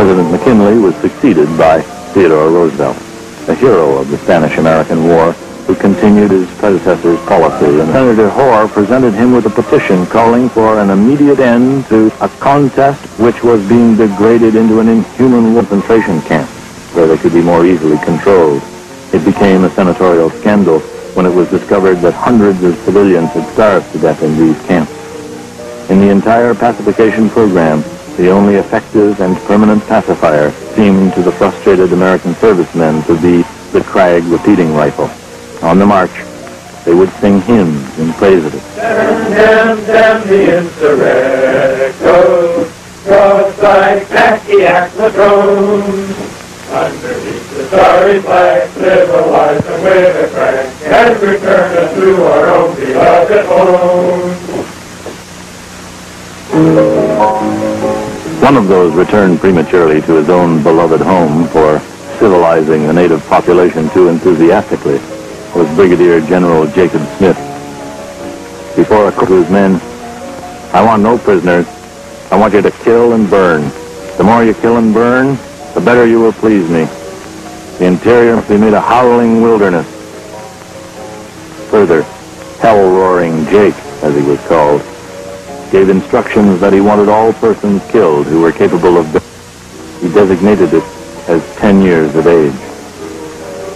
President McKinley was succeeded by Theodore Roosevelt, a hero of the Spanish-American War, who continued his predecessor's policy. And Senator Hoar presented him with a petition calling for an immediate end to a contest which was being degraded into an inhuman concentration camp where they could be more easily controlled. It became a senatorial scandal when it was discovered that hundreds of civilians had starved to death in these camps. In the entire pacification program, the only effective and permanent pacifier seemed to the frustrated American servicemen to be the Krag repeating rifle. On the march, they would sing hymns in praise of it. Damn the insurrectos, cross like Akiak Latrons. Underneath the starry flag, civilize them with a crack, and return us to our own beloved home. One of those returned prematurely to his own beloved home for civilizing the native population too enthusiastically was Brigadier General Jacob Smith. Before a to his men, "I want no prisoners. I want you to kill and burn. The more you kill and burn, the better you will please me. The interior must be made a howling wilderness." Further, hell-roaring Jake, as he was called, gave instructions that he wanted all persons killed who were capable of death. He designated it as 10 years of age.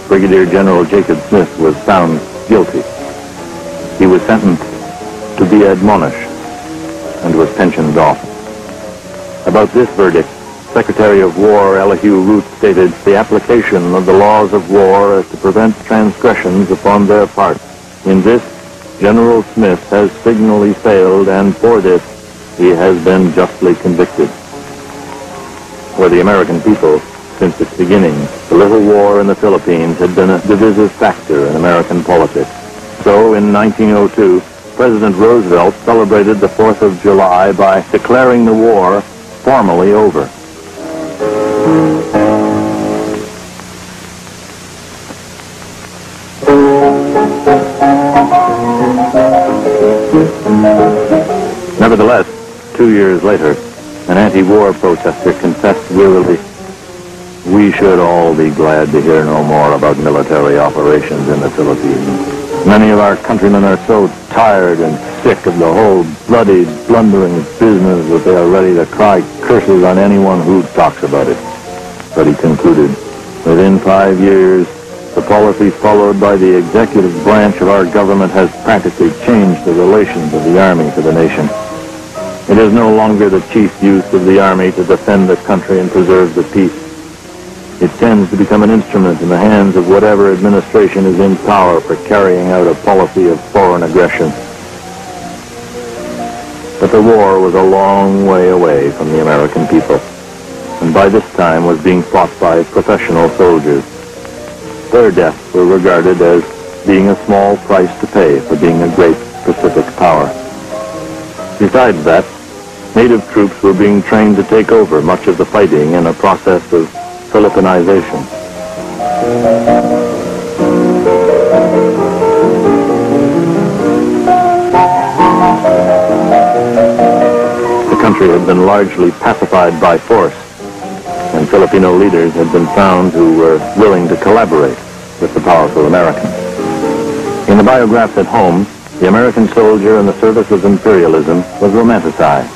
Brigadier General Jacob Smith was found guilty. He was sentenced to be admonished and was pensioned off. About this verdict, Secretary of War Elihu Root stated, "The application of the laws of war as to prevent transgressions upon their part. In this, General Smith has signally failed, and for this, he has been justly convicted." For the American people, since its beginning, the little war in the Philippines had been a divisive factor in American politics. So, in 1902, President Roosevelt celebrated the 4th of July by declaring the war formally over. Nevertheless, 2 years later, an anti-war protester confessed wearily, "We should all be glad to hear no more about military operations in the Philippines. Many of our countrymen are so tired and sick of the whole bloody, blundering business that they are ready to cry curses on anyone who talks about it." But he concluded, "Within 5 years, the policy followed by the executive branch of our government has practically changed the relations of the Army to the nation. It is no longer the chief use of the Army to defend the country and preserve the peace. It tends to become an instrument in the hands of whatever administration is in power for carrying out a policy of foreign aggression." But the war was a long way away from the American people, and by this time was being fought by professional soldiers. Their deaths were regarded as being a small price to pay for being a great Pacific power. Besides that, native troops were being trained to take over much of the fighting in a process of Philippinization. The country had been largely pacified by force, and Filipino leaders had been found who were willing to collaborate with the powerful Americans. In the biographs at home, the American soldier in the service of imperialism was romanticized.